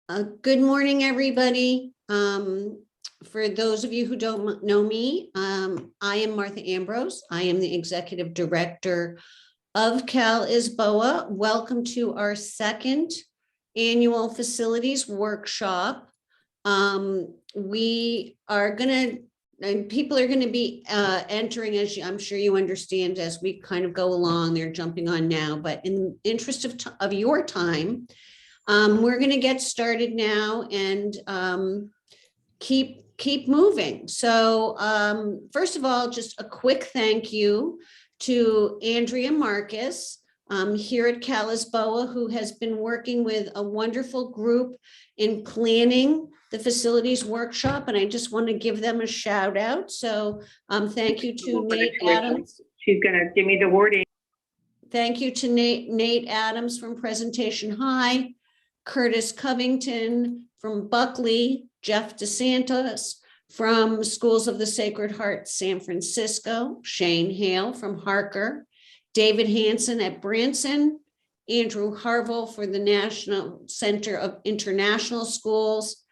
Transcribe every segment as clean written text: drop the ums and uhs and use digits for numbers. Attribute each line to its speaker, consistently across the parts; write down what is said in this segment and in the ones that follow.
Speaker 1: Good morning, everybody. For those of you who don't know me, I am Martha Ambrose. I am the Executive Director of Cal-ISBOA. Welcome to our second annual facilities workshop. We are and people are going to be entering, as I'm sure you understand, as we kind of go along. They're jumping on now, but in the interest of your time, we're going to get started now and keep moving. So first of all, just a quick thank you to Andrea Marcus here at Cal-ISBOA, who has been working with a wonderful group in planning the facilities workshop, and I just want to give them a shout out. So thank you to Nate Adams.
Speaker 2: She's going to give me the wording.
Speaker 1: Thank you to Nate Adams from Presentation High, Curtis Covington from Buckley, Jeff DeSantis from Schools of the Sacred Heart San Francisco, Shane Hale from Harker, David Hansen at Branson, Andrew Harville for the National Center of International Schools,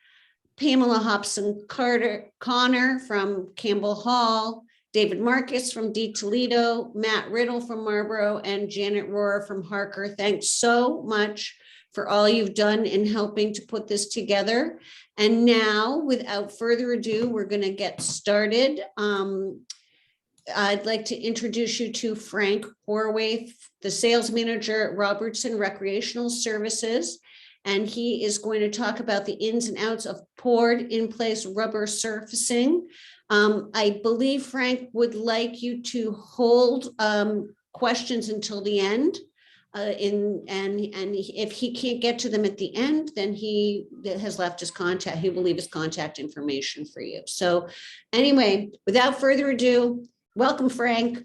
Speaker 1: Pamela Hobson-Connor from Campbell Hall, David Marcus from D. Toledo, Matt Riddle from Marlboro, and Janet Rohrer from Harker. Thanks so much for all you've done in helping to put this together. And now, without further ado, we're going to get started. I'd like to introduce you to Frank Horwath, the sales manager at Robertson Recreational Services. And he is going to talk about the ins and outs of poured in place rubber surfacing. I believe Frank would like you to hold questions until the end. And if he can't get to them at the end, then he has left his contact. He will leave his contact information for you. So anyway, without further ado, welcome, Frank.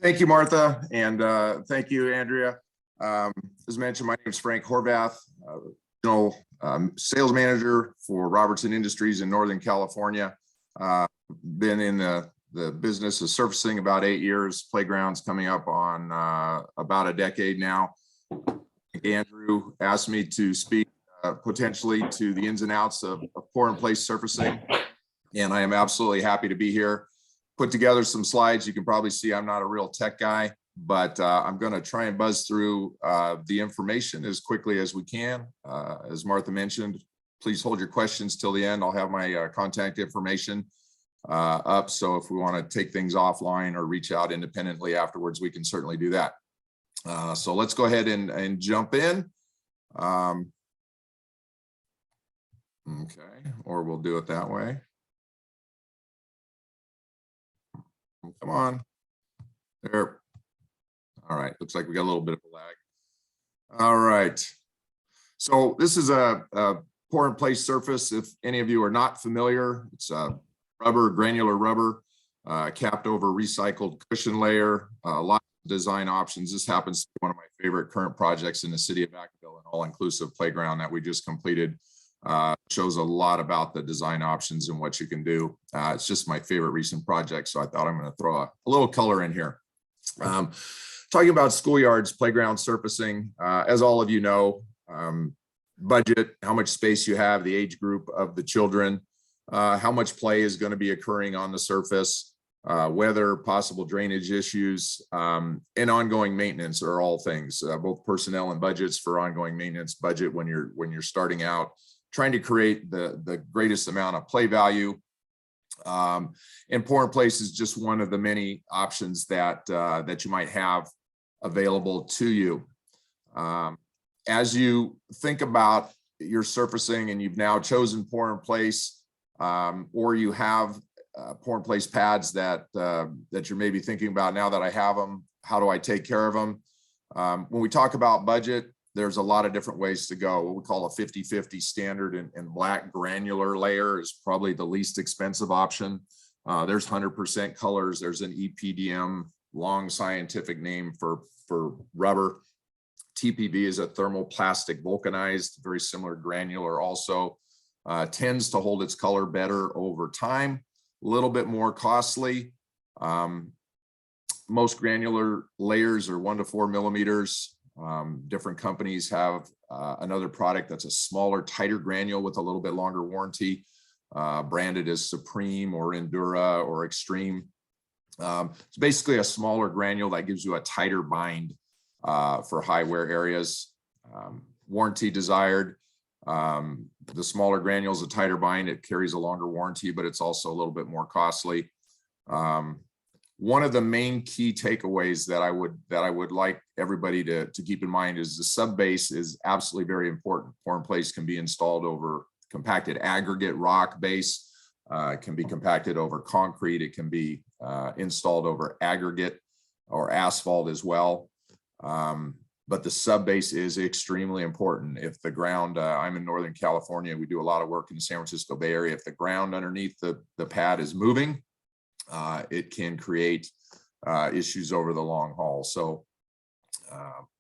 Speaker 3: Thank you, Martha, and thank you, Andrea. As mentioned, my name is Frank Horvath, regional sales manager for Robertson Industries in Northern California. Been in the business of surfacing about 8 years, playgrounds coming up on about a decade now. Andrew asked me to speak potentially to the ins and outs of pour in place surfacing, and I am absolutely happy to be here. Put together some slides. You can probably see I'm not a real tech guy, but I'm going to try and buzz through the information as quickly as we can. As Martha mentioned, please hold your questions till the end. I'll have my contact information up, so if we want to take things offline or reach out independently afterwards, we can certainly do that. So let's go ahead and jump in. Okay, or we'll do it that way. Come on. There. All right, looks like we got a little bit of a lag. All right. So this is a pour in place surface. If any of you are not familiar, it's a rubber, granular rubber, capped over recycled cushion layer, lots of design options. This happens to be one of my favorite current projects in the city of Vacaville, an all-inclusive playground that we just completed. Shows a lot about the design options and what you can do. It's just my favorite recent project, so I thought I'm going to throw a little color in here. Talking about schoolyards, playground surfacing, as all of you know, budget, how much space you have, the age group of the children, how much play is going to be occurring on the surface, weather, possible drainage issues, and ongoing maintenance are all things, both personnel and budgets for ongoing maintenance, budget when you're starting out, trying to create the greatest amount of play value. And pour in place is just one of the many options that you might have available to you. As you think about your surfacing and you've now chosen pour in place, or you have pour in place pads that you're maybe thinking about, now that I have them, how do I take care of them? When we talk about budget, there's a lot of different ways to go. What we call a 50-50 standard and black granular layer is probably the least expensive option. There's 100% colors. There's an EPDM, long scientific name for rubber. TPV is a thermoplastic vulcanized, very similar granular also. Tends to hold its color better over time, a little bit more costly. Most granular layers are 1 to 4 millimeters. Different companies have another product that's a smaller, tighter granule with a little bit longer warranty, branded as Supreme or Endura or Extreme. It's basically a smaller granule that gives you a tighter bind for high wear areas. Warranty desired. The smaller granule is a tighter bind. It carries a longer warranty, but it's also a little bit more costly. One of the main key takeaways that I would like everybody to keep in mind is the sub base is absolutely very important. Pour in place can be installed over compacted aggregate rock base. It can be compacted over concrete. It can be installed over aggregate or asphalt as well. But the sub base is extremely important. If the ground, I'm in Northern California, we do a lot of work in the San Francisco Bay Area. If the ground underneath the pad is moving, it can create issues over the long haul. So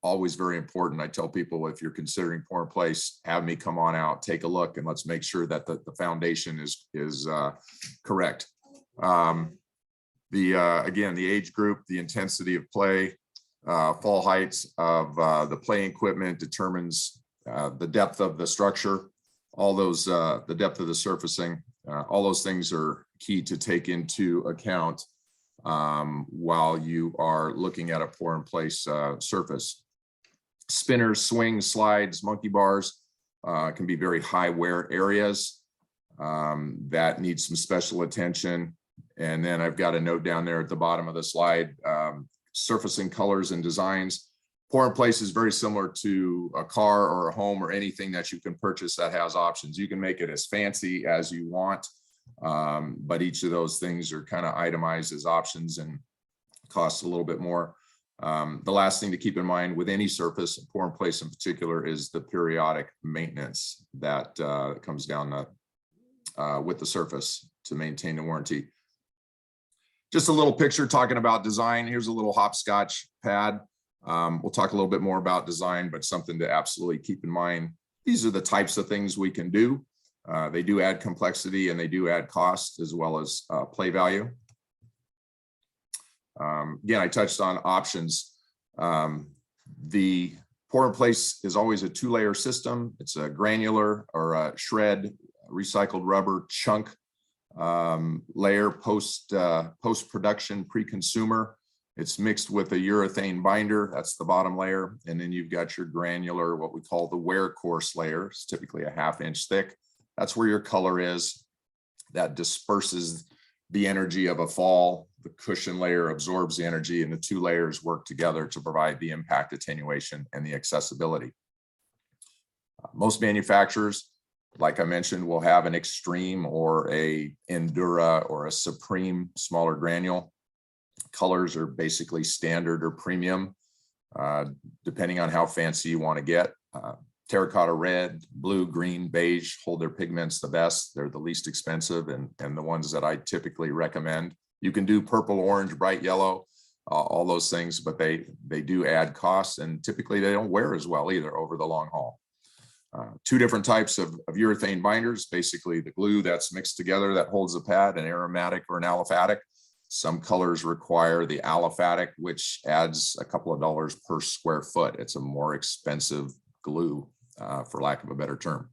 Speaker 3: always very important. I tell people, if you're considering pour in place, have me come on out, take a look, and let's make sure that the foundation is correct. Again, the age group, the intensity of play, fall heights of the playing equipment determines the depth of the structure, all those, the depth of the surfacing, all those things are key to take into account while you are looking at a pour in place surface. Spinners, swings, slides, monkey bars can be very high wear areas that need some special attention. And then I've got a note down there at the bottom of the slide, surfacing colors and designs. Pour in place is very similar to a car or a home or anything that you can purchase that has options. You can make it as fancy as you want, but each of those things are kind of itemized as options and cost a little bit more. The last thing to keep in mind with any surface, pour in place in particular, is the periodic maintenance that comes down with the surface to maintain the warranty. Just a little picture talking about design. Here's a little hopscotch pad. We'll talk a little bit more about design, but something to absolutely keep in mind. These are the types of things we can do. They do add complexity and they do add cost as well as play value. Again, I touched on options. The pour in place is always a two-layer system. It's a granular or a shred recycled rubber chunk layer post-production pre-consumer. It's mixed with a urethane binder. That's the bottom layer. And then you've got your granular, what we call the wear course layer. It's typically a 1/2 inch thick. That's where your color is. That disperses the energy of a fall. The cushion layer absorbs the energy, and the two layers work together to provide the impact attenuation and the accessibility. Most manufacturers, like I mentioned, will have an Extreme or a Endura or a Supreme smaller granule. Colors are basically standard or premium, depending on how fancy you want to get. Terracotta red, blue, green, beige hold their pigments the best. They're the least expensive and the ones that I typically recommend. You can do purple, orange, bright yellow, all those things, but they do add costs, and typically they don't wear as well either over the long haul. Two different types of urethane binders, basically the glue that's mixed together that holds the pad, an aromatic or an aliphatic. Some colors require the aliphatic, which adds a couple of dollars per square foot. It's a more expensive glue, for lack of a better term.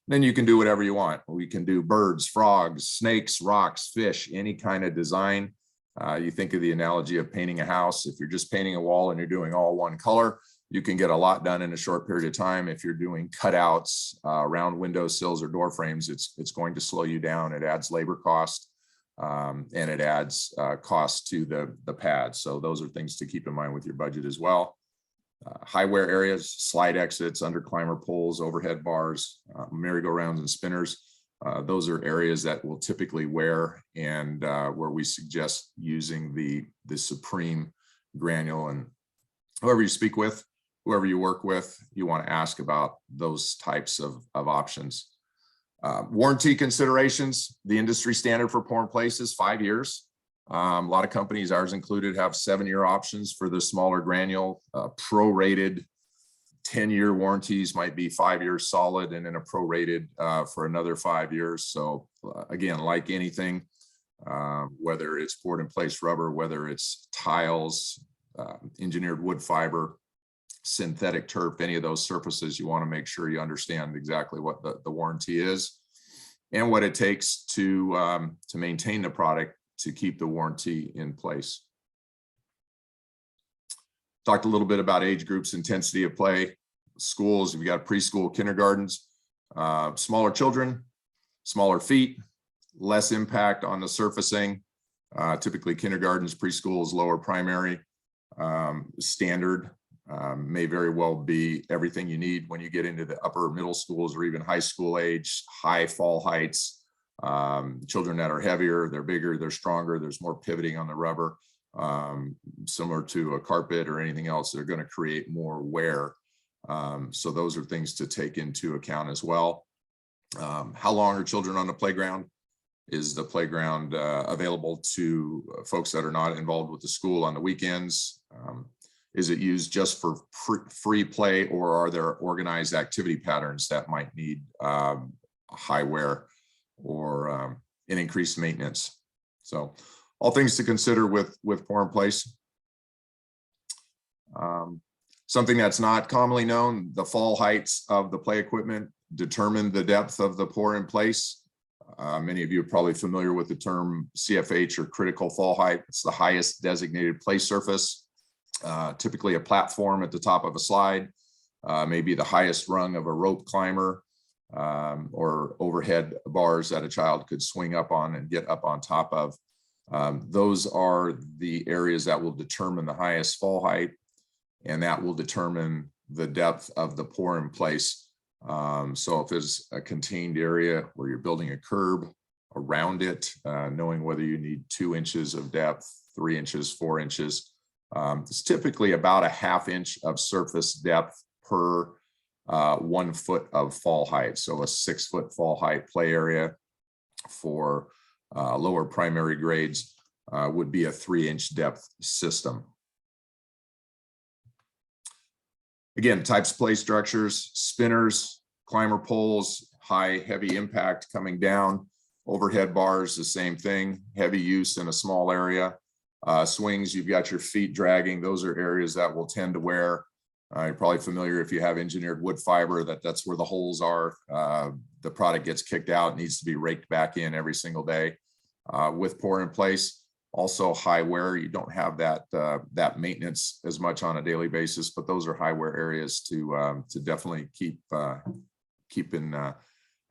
Speaker 3: Then you can do whatever you want. We can do birds, frogs, snakes, rocks, fish, any kind of design. You think of the analogy of painting a house. If you're just painting a wall and you're doing all one color, you can get a lot done in a short period of time. If you're doing cutouts around window sills or door frames, it's going to slow you down. It adds labor cost and it adds cost to the pad. So those are things to keep in mind with your budget as well. High wear areas, slide exits, under climber poles, overhead bars, merry-go-rounds and spinners. Those are areas that will typically wear, and where we suggest using the Supreme granule. And whoever you speak with, whoever you work with, you want to ask about those types of options. Warranty considerations, the industry standard for pour in place is 5 years. A lot of companies, ours included, have 7-year options for the smaller granule. Prorated 10-year warranties might be 5 years solid, and then a prorated for another 5 years. So again, like anything, whether it's poured in place rubber, whether it's tiles, engineered wood fiber, synthetic turf, any of those surfaces, you want to make sure you understand exactly what the warranty is and what it takes to maintain the product to keep the warranty in place. Talked a little bit about age groups, intensity of play. Schools, you've got preschool, kindergartens, smaller children, smaller feet, less impact on the surfacing. Typically kindergartens, preschools, lower primary. Standard may very well be everything you need when you get into the upper middle schools or even high school age, high fall heights. Children that are heavier, they're bigger, they're stronger, there's more pivoting on the rubber. Similar to a carpet or anything else, they're going to create more wear. So those are things to take into account as well. How long are children on the playground? Is the playground available to folks that are not involved with the school on the weekends? Is it used just for free play, or are there organized activity patterns that might need high wear or an increased maintenance? So all things to consider with pour in place. Something that's not commonly known, the fall heights of the play equipment determine the depth of the pour in place. Many of you are probably familiar with the term CFH, or critical fall height. It's the highest designated play surface, typically a platform at the top of a slide, maybe the highest rung of a rope climber, or overhead bars that a child could swing up on and get up on top of. Those are the areas that will determine the highest fall height, and that will determine the depth of the pour in place. So if there's a contained area where you're building a curb around it, knowing whether you need 2 inches of depth, 3 inches, 4 inches, it's typically about a ½ inch of surface depth per 1 foot of fall height. So a 6 foot fall height play area for lower primary grades would be a 3-inch depth system. Again, types of play structures: spinners, climber poles, high heavy impact coming down, overhead bars, the same thing, heavy use in a small area. Swings, you've got your feet dragging. Those are areas that will tend to wear. You're probably familiar, if you have engineered wood fiber, that's where the holes are. The product gets kicked out, needs to be raked back in every single day. With pour in place, also high wear. You don't have that maintenance as much on a daily basis, but those are high wear areas to definitely keep an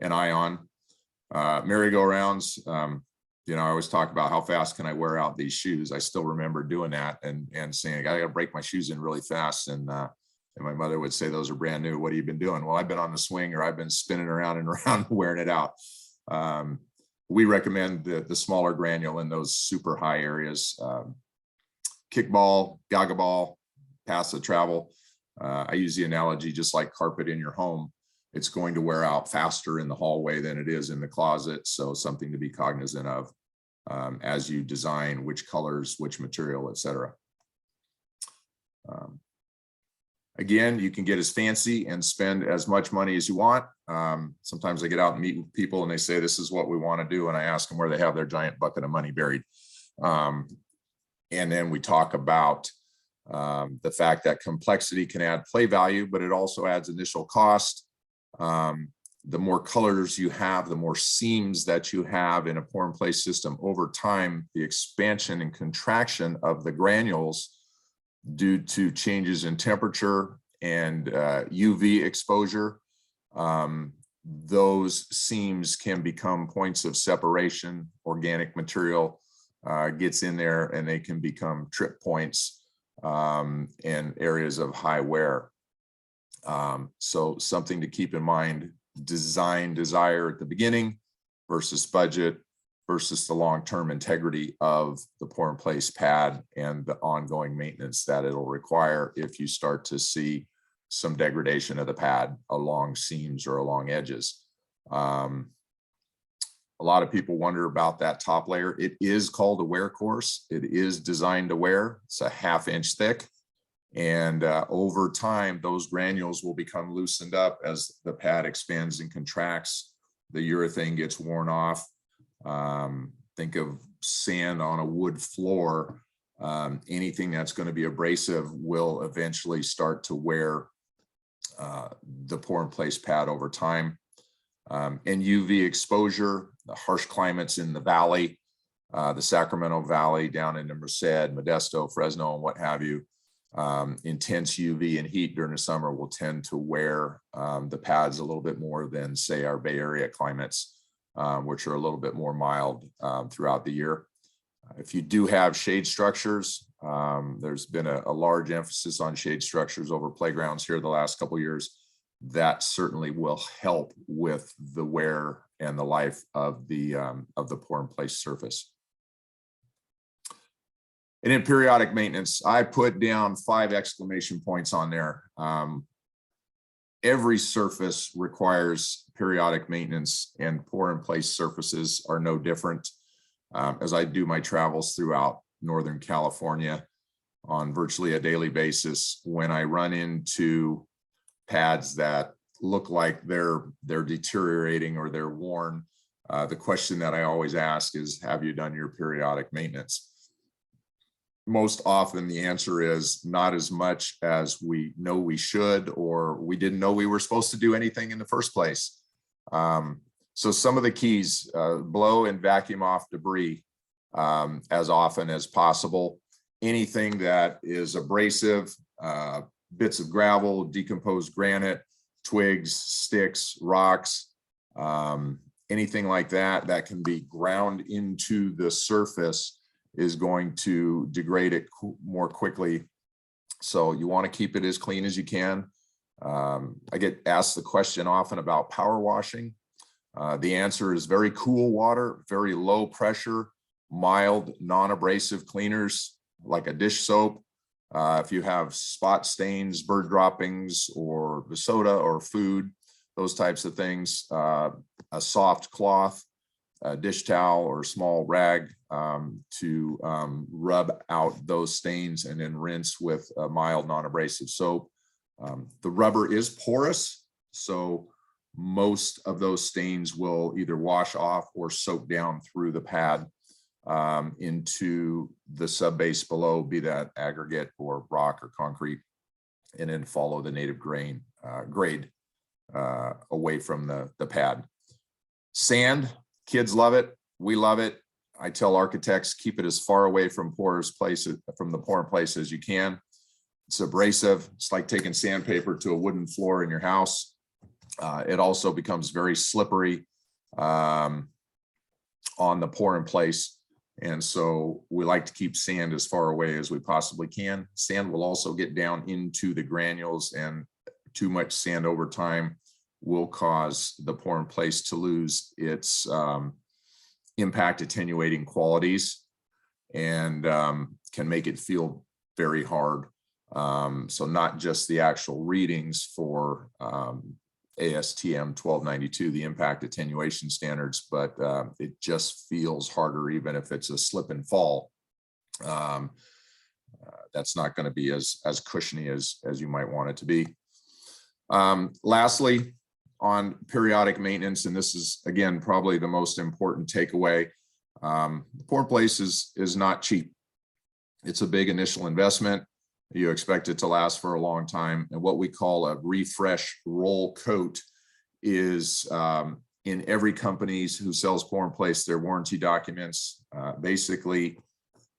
Speaker 3: eye on. Merry-go-rounds. You know, I always talk about how fast can I wear out these shoes. I still remember doing that and saying, I got to break my shoes in really fast. And my mother would say, those are brand new. What have you been doing? Well, I've been on the swing, or I've been spinning around and around wearing it out. We recommend the smaller granule in those super high areas. Kickball, gaga ball, pass the travel. I use the analogy, just like carpet in your home, it's going to wear out faster in the hallway than it is in the closet. So something to be cognizant of as you design which colors, which material, etc. Again, you can get as fancy and spend as much money as you want. Sometimes I get out and meet with people and they say, this is what we want to do. And I ask them where they have their giant bucket of money buried. And then we talk about the fact that complexity can add play value, but it also adds initial cost. The more colors you have, the more seams that you have in a pour in place system over time, the expansion and contraction of the granules due to changes in temperature and UV exposure, those seams can become points of separation. Organic material gets in there and they can become trip points and areas of high wear. So something to keep in mind: design desire at the beginning versus budget versus the long-term integrity of the pour in place pad and the ongoing maintenance that it'll require if you start to see some degradation of the pad along seams or along edges. A lot of people wonder about that top layer. It is called a wear course. It is designed to wear. It's a ½ inch thick. And over time, those granules will become loosened up as the pad expands and contracts. The urethane gets worn off. Think of sand on a wood floor. Anything that's going to be abrasive will eventually start to wear the pour in place pad over time. And UV exposure, the harsh climates in the valley, the Sacramento Valley down into Merced, Modesto, Fresno, and what have you, intense UV and heat during the summer will tend to wear the pads a little bit more than, say, our Bay Area climates, which are a little bit more mild throughout the year. If you do have shade structures, there's been a large emphasis on shade structures over playgrounds here the last couple of years. That certainly will help with the wear and the life of the pour in place surface. And in periodic maintenance, I put down 5 exclamation points on there. Every surface requires periodic maintenance, and pour in place surfaces are no different. As I do my travels throughout Northern California on virtually a daily basis, when I run into pads that look like they're deteriorating or they're worn, the question that I always ask is, have you done your periodic maintenance? Most often the answer is not as much as we know we should, or we didn't know we were supposed to do anything in the first place. So some of the keys: blow and vacuum off debris as often as possible. Anything that is abrasive, bits of gravel, decomposed granite, twigs, sticks, rocks, anything like that that can be ground into the surface is going to degrade it more quickly. So you want to keep it as clean as you can. I get asked the question often about power washing. The answer is very cool water, very low pressure, mild, non-abrasive cleaners like a dish soap. If you have spot stains, bird droppings, or the soda or food, those types of things, a soft cloth, a dish towel, or a small rag to rub out those stains, and then rinse with a mild non-abrasive soap. The rubber is porous, so most of those stains will either wash off or soak down through the pad into the subbase below, be that aggregate or rock or concrete, and then follow the native grade away from the pad. Sand, kids love it. We love it. I tell architects, keep it as far away from the pour in place as you can. It's abrasive. It's like taking sandpaper to a wooden floor in your house. It also becomes very slippery on the pour in place. And so we like to keep sand as far away as we possibly can. Sand will also get down into the granules, and too much sand over time will cause the pour in place to lose its impact attenuating qualities, and can make it feel very hard. So not just the actual readings for ASTM 1292, the impact attenuation standards, but it just feels harder even if it's a slip and fall. That's not going to be as cushiony as you might want it to be. Lastly, on periodic maintenance, and this is again probably the most important takeaway, the pour in place is not cheap. It's a big initial investment. You expect it to last for a long time. And what we call a refresh roll coat is in every company who sells pour in place, their warranty documents. Basically,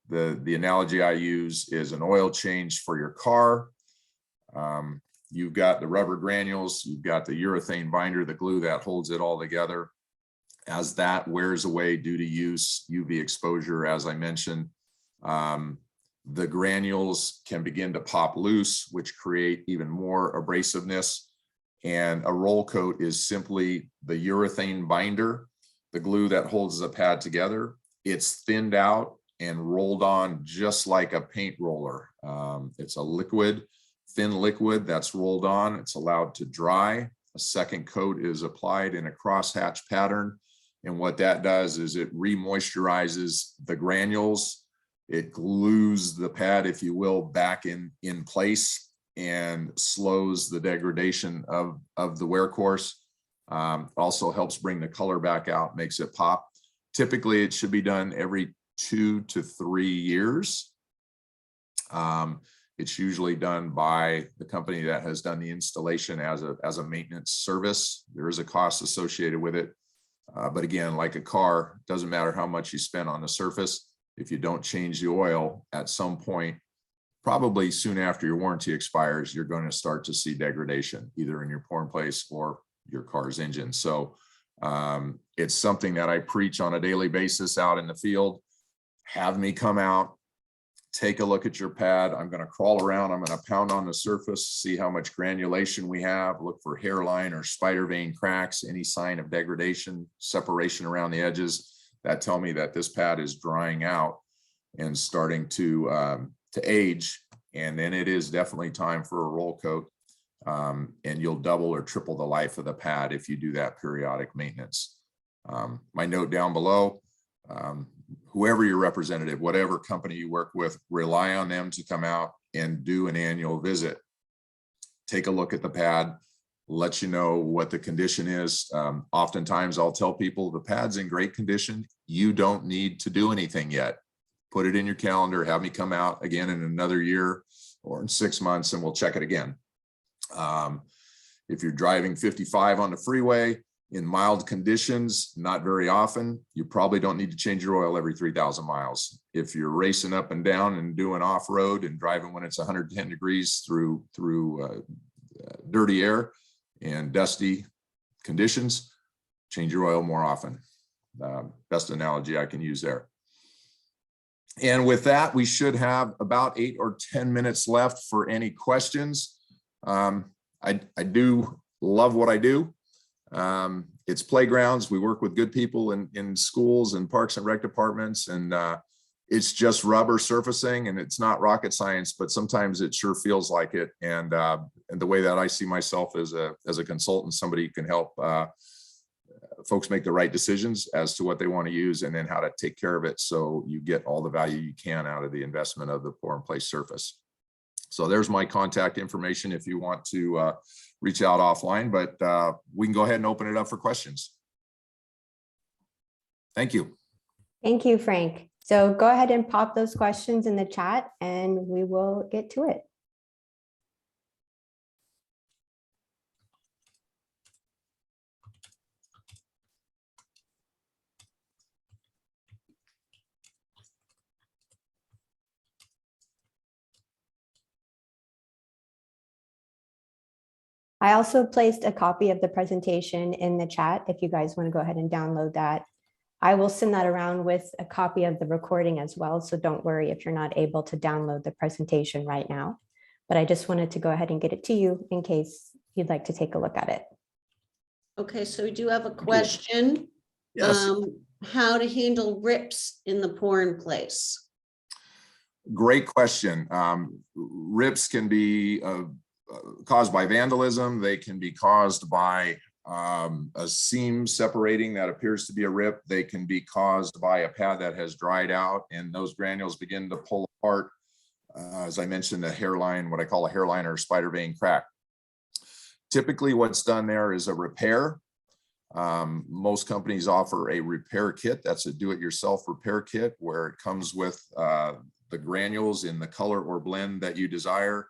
Speaker 3: the analogy I use is an oil change for your car. You've got the rubber granules, you've got the urethane binder, the glue that holds it all together. As that wears away due to use, UV exposure, as I mentioned, the granules can begin to pop loose, which create even more abrasiveness. And a roll coat is simply the urethane binder, the glue that holds the pad together. It's thinned out and rolled on just like a paint roller. It's a liquid, thin liquid that's rolled on. It's allowed to dry. A second coat is applied in a crosshatch pattern. And what that does is it re-moisturizes the granules. It glues the pad, if you will, back in place and slows the degradation of the wear course. Also helps bring the color back out, makes it pop. Typically, it should be done every 2 to 3 years. It's usually done by the company that has done the installation as a maintenance service. There is a cost associated with it. But again, like a car, doesn't matter how much you spend on the surface. If you don't change the oil at some point, probably soon after your warranty expires, you're going to start to see degradation, either in your pour in place or your car's engine. So it's something that I preach on a daily basis out in the field. Have me come out, take a look at your pad. I'm going to crawl around. I'm going to pound on the surface, see how much granulation we have, look for hairline or spider vein cracks, any sign of degradation, separation around the edges that tell me that this pad is drying out and starting to age. And then it is definitely time for a roll coat. And you'll double or triple the life of the pad if you do that periodic maintenance. My note down below, whoever your representative, whatever company you work with, rely on them to come out and do an annual visit. Take a look at the pad, let you know what the condition is. Oftentimes I'll tell people the pad's in great condition. You don't need to do anything yet. Put it in your calendar, have me come out again in another year or in 6 months and we'll check it again. If you're driving 55 on the freeway in mild conditions, not very often, you probably don't need to change your oil every 3,000 miles. If you're racing up and down and doing off-road and driving when it's 110 degrees through dirty air and dusty conditions, change your oil more often. Best analogy I can use there. And with that, we should have about 8 or 10 minutes left for any questions. I do love what I do. It's playgrounds. We work with good people in schools and parks and rec departments, and it's just rubber surfacing, and it's not rocket science, but sometimes it sure feels like it. And the way that I see myself as a consultant, somebody who can help folks make the right decisions as to what they want to use and then how to take care of it so you get all the value you can out of the investment of the pour in place surface. So there's my contact information if you want to reach out offline, but we can go ahead and open it up for questions. Thank you.
Speaker 2: Thank you, Frank. So go ahead and pop those questions in the chat and we will get to it. I also placed a copy of the presentation in the chat if you guys want to go ahead and download that. I will send that around with a copy of the recording as well, so don't worry if you're not able to download the presentation right now. But I just wanted to go ahead and get it to you in case you'd like to take a look at it.
Speaker 1: Okay, so we do have a question.
Speaker 3: Yes.
Speaker 1: How to handle rips in the pour in place?
Speaker 3: Great question. Rips can be caused by vandalism. They can be caused by a seam separating that appears to be a rip. They can be caused by a pad that has dried out and those granules begin to pull apart. As I mentioned, a hairline, what I call a hairline or spider vein crack. Typically what's done there is a repair. Most companies offer a repair kit. That's a do-it-yourself repair kit where it comes with the granules in the color or blend that you desire.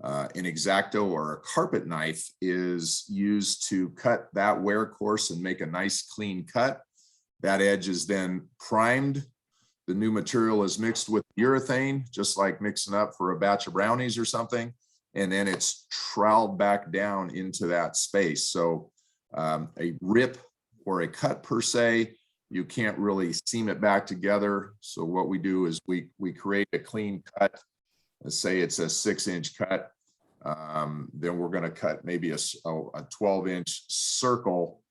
Speaker 3: An X-Acto or a carpet knife is used to cut that wear course and make a nice clean cut. That edge is then primed. The new material is mixed with urethane, just like mixing up for a batch of brownies or something. And then it's troweled back down into that space. So a rip or a cut per se, you can't really seam it back together. So what we do is we create a clean cut. Let's say it's a 6-inch cut. Then we're going to cut maybe a 12-inch circle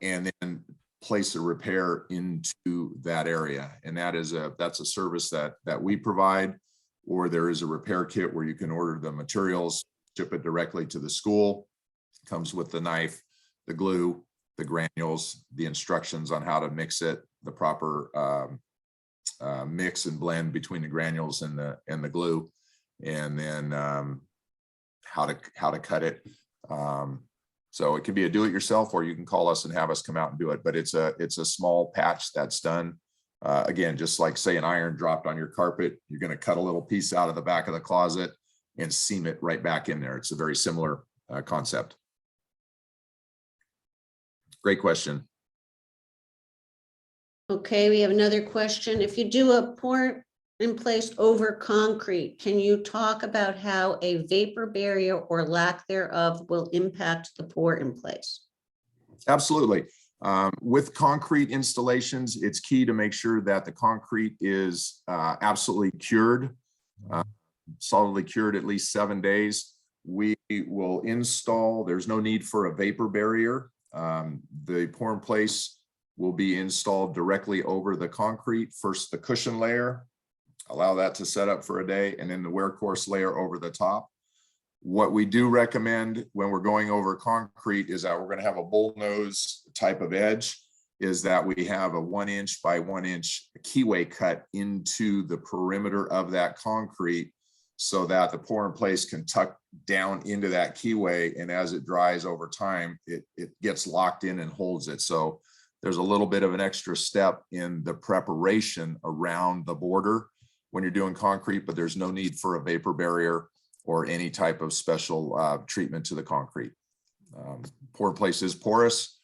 Speaker 3: and then place a repair into that area. And that's a service that we provide, or there is a repair kit where you can order the materials, ship it directly to the school. It comes with the knife, the glue, the granules, the instructions on how to mix it, the proper mix and blend between the granules and the glue, and then how to cut it. So it can be a do-it-yourself, or you can call us and have us come out and do it. But it's a small patch that's done Again, just like say an iron dropped on your carpet, you're going to cut a little piece out of the back of the closet and seam it right back in there. It's a very similar concept. Great question.
Speaker 1: Okay, we have another question. If you do a pour in place over concrete, can you talk about how a vapor barrier or lack thereof will impact the pour in place?
Speaker 3: Absolutely. With concrete installations, it's key to make sure that the concrete is absolutely cured, solidly cured at least 7 days. We will install, there's no need for a vapor barrier. The pour in place will be installed directly over the concrete. First, the cushion layer, allow that to set up for a day, and then the wear course layer over the top. What we do recommend when we're going over concrete is that we're going to have a bullnose type of edge, is that we have a 1 inch by 1 inch keyway cut into the perimeter of that concrete so that the pour in place can tuck down into that keyway. And as it dries over time, it gets locked in and holds it. So there's a little bit of an extra step in the preparation around the border when you're doing concrete, but there's no need for a vapor barrier or any type of special treatment to the concrete. Pour in place is porous,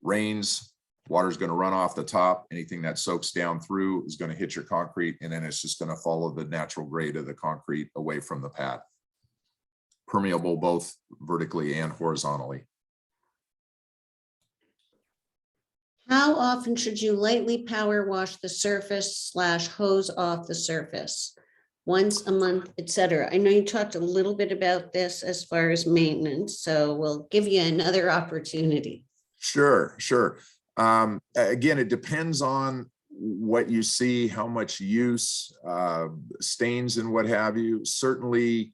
Speaker 3: rains, water's going to run off the top. Anything that soaks down through is going to hit your concrete, and then it's just going to follow the natural grade of the concrete away from the pad. Permeable both vertically and horizontally.
Speaker 1: How often should you lightly power wash the surface / hose off the surface? Once a month, etc. I know you talked a little bit about this as far as maintenance, so we'll give you another opportunity.
Speaker 3: Sure. Again, it depends on what you see, how much use, stains and what have you. Certainly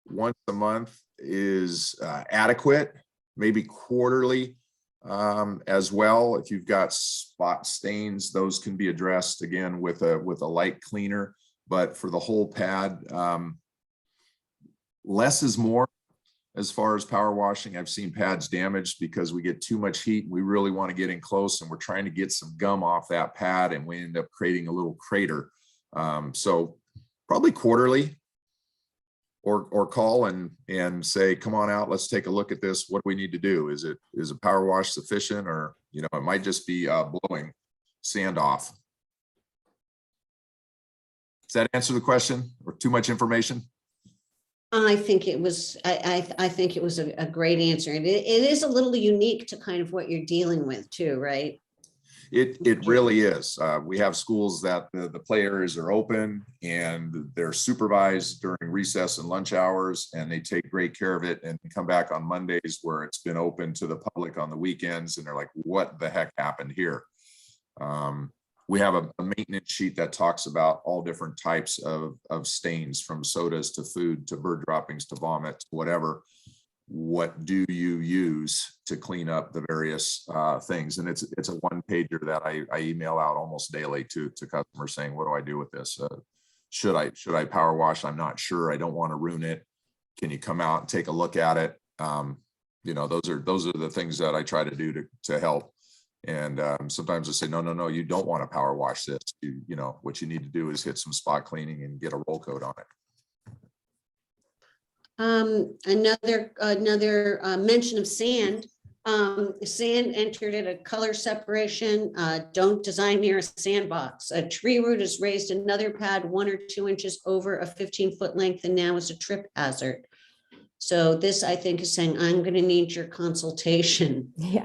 Speaker 3: once a month is adequate, maybe quarterly as well. If you've got spot stains, those can be addressed again with a light cleaner. But for the whole pad, less is more as far as power washing. I've seen pads damaged because we get too much heat. We really want to get in close and we're trying to get some gum off that pad and we end up creating a little crater. So probably quarterly, or call and say, come on out, let's take a look at this. What do we need to do? Is a power wash sufficient? Or, it might just be blowing sand off. Does that answer the question, or too much information?
Speaker 1: I think it was, I think it was a great answer. And it is a little unique to kind of what you're dealing with too, right?
Speaker 3: It really is. We have schools that the play areas are open and they're supervised during recess and lunch hours, and they take great care of it and come back on Mondays where it's been open to the public on the weekends. And they're like, what the heck happened here? We have a maintenance sheet that talks about all different types of stains, from sodas to food to bird droppings to vomit, whatever. What do you use to clean up the various things? And it's a one pager that I email out almost daily to customers saying, what do I do with this? Should I power wash? I'm not sure. I don't want to ruin it. Can you come out and take a look at it? Those are the things that I try to do to help. And sometimes I say, no, you don't want to power wash this. What you need to do is hit some spot cleaning and get a roll coat on it.
Speaker 1: Another mention of sand. Sand entered at a color separation. Don't design near a sandbox. A tree root has raised another pad 1 or 2 inches over a 15-foot length and now is a trip hazard. So this, I think, is saying, I'm going to need your consultation.
Speaker 2: Yeah.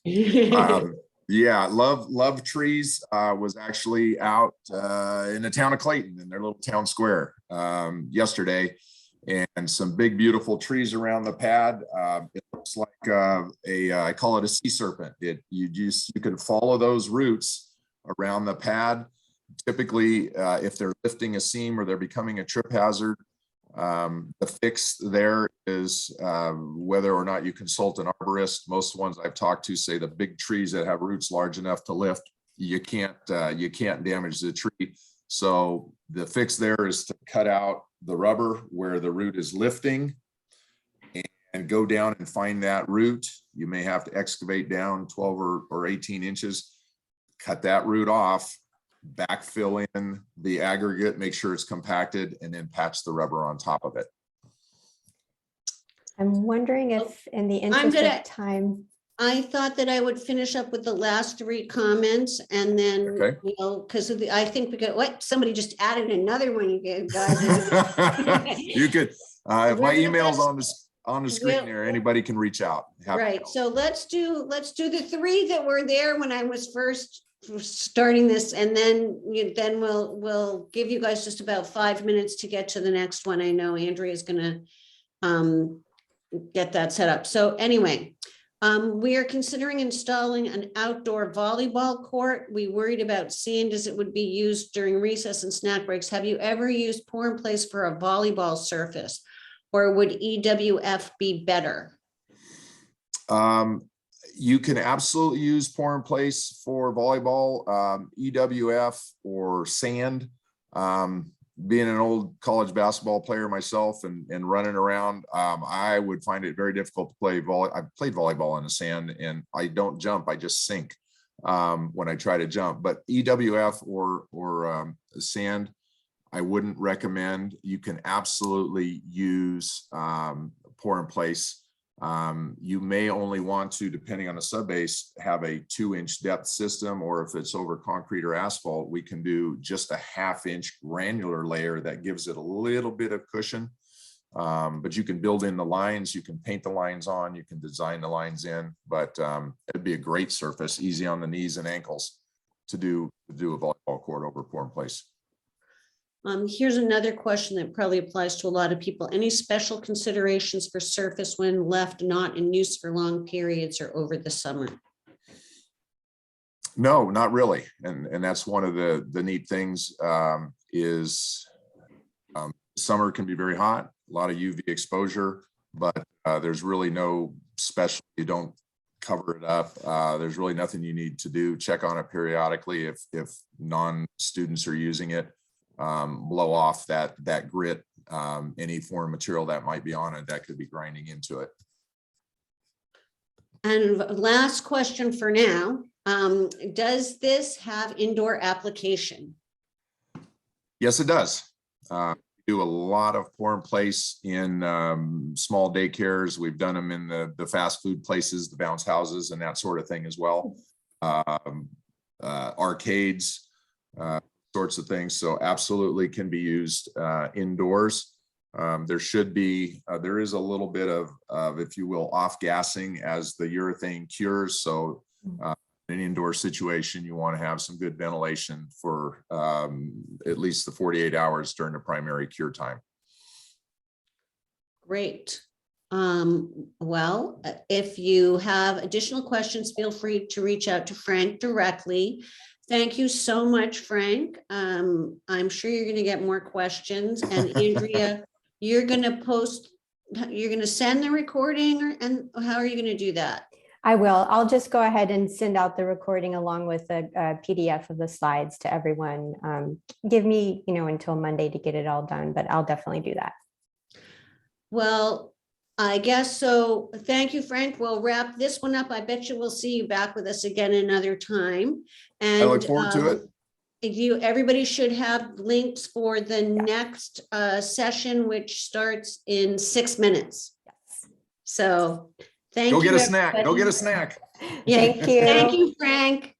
Speaker 3: Mm-hmm. Yeah, Love Trees was actually out in the town of Clayton in their little town square yesterday, and some big, beautiful trees around the pad. It looks like I call it a sea serpent. You can follow those roots around the pad. Typically, if they're lifting a seam or they're becoming a trip hazard, the fix there is whether or not you consult an arborist. Most ones I've talked to say the big trees that have roots large enough to lift, you can't damage the tree. So the fix there is to cut out the rubber where the root is lifting and go down and find that root. You may have to excavate down 12 or 18 inches, cut that root off, backfill in the aggregate, make sure it's compacted, and then patch the rubber on top of it.
Speaker 2: I'm wondering if in the interest of time,
Speaker 1: I thought that I would finish up with the last 3 comments and then,
Speaker 3: Okay.
Speaker 1: you know, because I think we got, what, somebody just added another one, you guys.
Speaker 3: You could, my email's on the screen
Speaker 1: Well,
Speaker 3: there. Anybody can reach out. Happy to
Speaker 1: Right,
Speaker 3: help.
Speaker 1: so let's do the 3 that were there when I was first starting this, and then we'll give you guys just about 5 minutes to get to the next one. I know Andrea is gonna get that set up. So anyway, we are considering installing an outdoor volleyball court. We worried about sand as it would be used during recess and snack breaks. Have you ever used pour in place for a volleyball surface? Or would EWF be better?
Speaker 3: You can absolutely use pour in place for volleyball, EWF or sand. Being an old college basketball player myself and running around, I would find it very difficult to play I've played volleyball in the sand, and I don't jump, I just sink when I try to jump. But EWF or sand, I wouldn't recommend. You can absolutely use pour in place. You may only want to, depending on the subbase, have a 2-inch depth system, or if it's over concrete or asphalt, we can do just a 1/2-inch granular layer that gives it a little bit of cushion. But you can build in the lines, you can paint the lines on, you can design the lines in, but it'd be a great surface, easy on the knees and ankles to do a volleyball court over pour in place.
Speaker 1: Here's another question that probably applies to a lot of people. Any special considerations for surface when left not in use for long periods or over the summer?
Speaker 3: No, not really. And that's one of the neat things is summer can be very hot, a lot of UV exposure, but there's really no special, you don't cover it up. There's really nothing you need to do. Check on it periodically if non-students are using it. Blow off that grit, any foreign material that might be on it that could be grinding into it.
Speaker 1: And last question for now, does this have indoor application?
Speaker 3: Yes, it does. We do a lot of pour in place in small daycares. We've done them in the fast food places, the bounce houses, and that sort of thing as well. Arcades, sorts of things. So absolutely can be used indoors. There is a little bit of, if you will, off gassing as the urethane cures. So in an indoor situation, you want to have some good ventilation for at least the 48 hours during the primary cure time.
Speaker 1: Great. Well, if you have additional questions, feel free to reach out to Frank directly. Thank you so much, Frank. I'm sure you're going to get more questions. And Andrea, you're going to send the recording, and how are you going to do that?
Speaker 2: I will. I'll just go ahead and send out the recording along with a PDF of the slides to everyone. Give me, until Monday to get it all done, but I'll definitely do that.
Speaker 1: Well, I guess so. Thank you, Frank. We'll wrap this one up. I bet you we'll see you back with us again another time. And
Speaker 3: I look forward to it.
Speaker 1: Everybody should have links for the next session, which starts in 6 minutes.
Speaker 2: Yes.
Speaker 1: So thank you.
Speaker 3: Go get a snack.
Speaker 1: Everybody.
Speaker 3: Go get a snack.
Speaker 2: Thank you.
Speaker 1: Thank you, Frank.